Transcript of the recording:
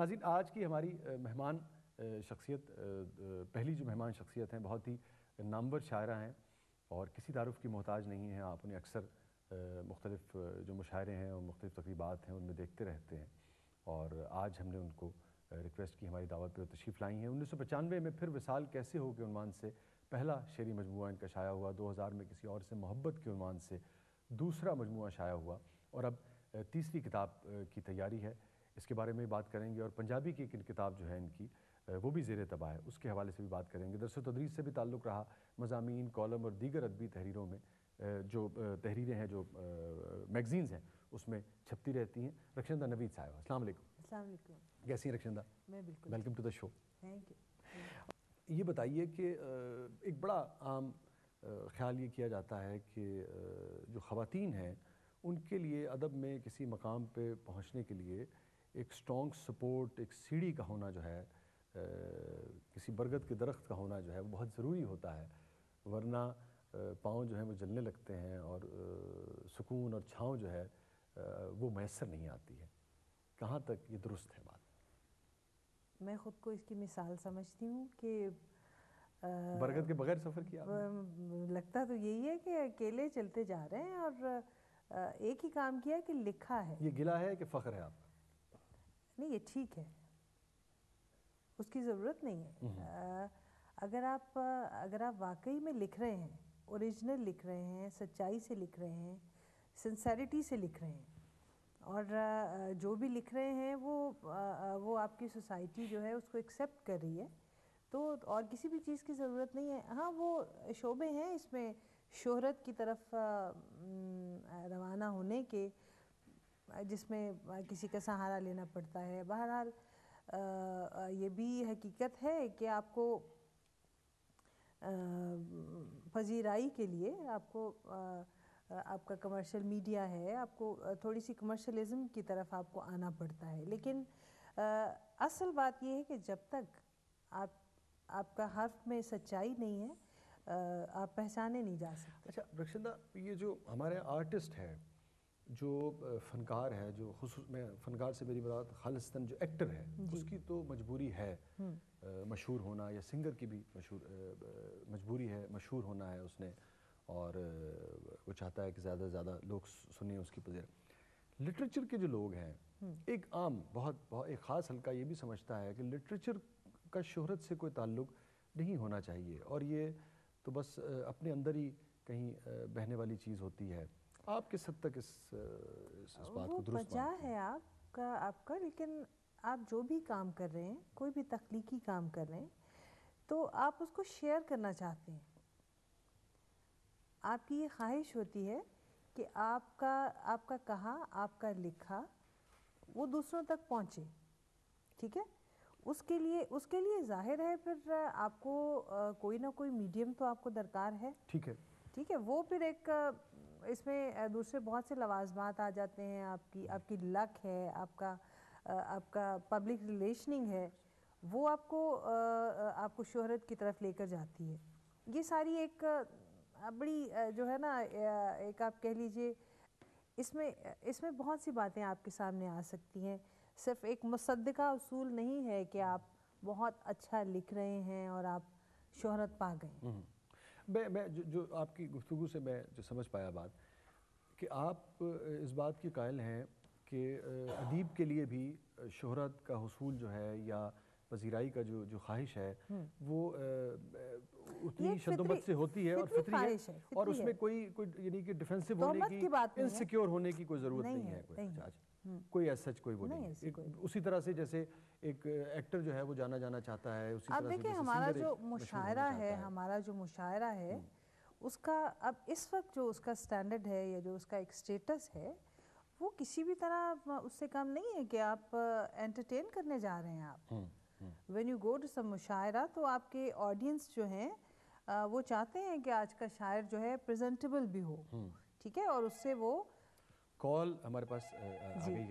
ناظرین، آج کی ہماری مہمان شخصیت پہلی جو مہمان شخصیت ہیں بہت ہی نامور شاعرہ ہیں اور کسی تعارف کی محتاج نہیں ہیں. آپ انہیں اکثر مختلف جو مشاعرے ہیں اور مختلف تقریبات ہیں ان میں دیکھتے رہتے ہیں اور آج ہم نے ان کو ریکویسٹ کی ہماری دعوت پہ تشریف لائی ہیں. 1995 میں پھر وصال کیسے ہو کے عنوان سے پہلا شعری مجموعہ ان کا شائع ہوا. 2000 میں کسی اور سے محبت کے عنوان سے دوسرا مجموعہ شائع ہوا اور اب تیسری کتاب کی تیاری ہے. اس کے بارے میں بات کریں گے اور پنجابی کی ایک کتاب جو ہے ان کی وہ بھی زیر طبع ہے، اس کے حوالے سے بھی بات کریں گے. درس و تدریس سے بھی تعلق رہا، مضامین، کالم اور دیگر ادبی تحریروں میں جو تحریریں ہیں جو میگزینز ہیں اس میں چھپتی رہتی ہیں. رخشندہ نوید صاحبہ، السلام علیکم. السلام علیکم. کیسی ہیں رخشندہ؟ میں بالکل. Welcome to the show. Thank you. یہ بتائیے کہ ایک بڑا عام خیال یہ کیا جاتا ہے کہ جو خواتین ہیں ان کے لیے ادب میں کسی مقام پہ پہنچنے کے لیے ایک سٹرونگ سپورٹ، ایک سیڑھی کا ہونا جو ہے، کسی برگد کے درخت کا ہونا جو ہے وہ بہت ضروری ہوتا ہے، ورنہ پاؤں جو ہیں وہ جلنے لگتے ہیں اور سکون اور چھاؤں جو ہے وہ میسر نہیں آتی ہے. کہاں تک یہ درست ہے بات؟ میں خود کو اس کی مثال سمجھتی ہوں کہ برگد کے بغیر سفر کیا؟ لگتا تو یہی ہے کہ اکیلے چلتے جا رہے ہیں اور ایک ہی کام کیا کہ لکھا ہے. یہ گلہ ہے کہ فخر ہے آپ کا؟ نہیں، یہ ٹھیک ہے، اس کی ضرورت نہیں ہے. اگر آپ واقعی میں لکھ رہے ہیں، اوریجنل لکھ رہے ہیں، سچائی سے لکھ رہے ہیں، سنسیریٹی سے لکھ رہے ہیں اور جو بھی لکھ رہے ہیں وہ آپ کی سوسائٹی جو ہے اس کو ایکسیپٹ کر رہی ہے تو اور کسی بھی چیز کی ضرورت نہیں ہے. ہاں، وہ شعبے ہیں اس میں شہرت کی طرف روانہ ہونے کے، جس میں کسی کا سہارا لینا پڑتا ہے. بہرحال یہ بھی حقیقت ہے کہ آپ کو پذیرائی کے لیے آپ کا کمرشل میڈیا ہے، آپ کو تھوڑی سی کمرشلزم کی طرف آپ کو آنا پڑتا ہے. لیکن اصل بات یہ ہے کہ جب تک آپ کا حرف میں سچائی نہیں ہے آپ پہچانے نہیں جا سکتے. اچھا رخشندہ، یہ جو ہمارے آرٹسٹ ہے، جو فنکار ہے، جو میں فنکار سے میری مراد خالصتاً جو ایکٹر ہے، اس کی تو مجبوری ہے مشہور ہونا، یا سنگر کی بھی مجبوری ہے مشہور ہونا ہے اس نے، اور وہ چاہتا ہے کہ زیادہ سے زیادہ لوگ سنیں اس کی پذیر. لٹریچر کے جو لوگ ہیں، ایک عام بہت ایک خاص حلقہ یہ بھی سمجھتا ہے کہ لٹریچر کا شہرت سے کوئی تعلق نہیں ہونا چاہیے اور یہ تو بس اپنے اندر ہی کہیں بہنے والی چیز ہوتی ہے. آپ کس حد تک اس بات کو درست بجا ہے آپ کا لیکن آپ جو بھی کام کر رہے ہیں، کوئی بھی تخلیقی کام کر رہے ہیں تو آپ اس کو شیئر کرنا چاہتے ہیں. آپ کی یہ خواہش ہوتی ہے کہ آپ کا کہا، آپ کا لکھا وہ دوسروں تک پہنچے. ٹھیک ہے، اس کے لیے ظاہر ہے پھر آپ کو کوئی نہ کوئی میڈیم تو آپ کو درکار ہے. ٹھیک ہے، وہ پھر ایک اس میں دوسرے بہت سے لوازمات آ جاتے ہیں. آپ کی لک ہے، آپ کا پبلک ریلیشننگ ہے، وہ آپ کو شہرت کی طرف لے کر جاتی ہے. یہ ساری ایک بڑی جو ہے نا، ایک آپ کہہ لیجئے اس میں بہت سی باتیں آپ کے سامنے آ سکتی ہیں. صرف ایک مصدقہ اصول نہیں ہے کہ آپ بہت اچھا لکھ رہے ہیں اور آپ شہرت پا گئے. میں جو آپ کی گفتگو سے میں جو سمجھ پایا بات کہ آپ اس بات کی قائل ہیں کہ ادیب کے لیے بھی شہرت کا حصول جو ہے یا پذیرائی کا جو خواہش ہے وہ اتنی شدت سے ہوتی ہے اور فطری ہے اور اس میں کوئی یعنی کہ ڈیفینسو ہونے کی، انسیکیور ہونے کی کوئی ضرورت نہیں ہے. کوئی ایسا کوئی وہ نہیں ہے. اسی طرح سے جیسے ایک ایکٹر جو ہے وہ جانا چاہتا ہے، اسی طرح سے دیکھیں ہمارا جو مشاعرہ ہے اس کا اب اس وقت جو اس کا سٹینڈرڈ ہے یا جو اس کا ایک سٹیٹس ہے وہ کسی بھی طرح اس سے کم نہیں ہے کہ آپ انٹرٹین کرنے جا رہے ہیں. آپ when you go to some مشاعرہ تو آپ کے آڈینس جو ہیں وہ چاہتے ہیں کہ آج کا شاعر جو ہے پریزنٹیبل بھی ہو. ٹھیک ہے، اور اس سے وہ کال ہمارے پاس آ گئی ہے.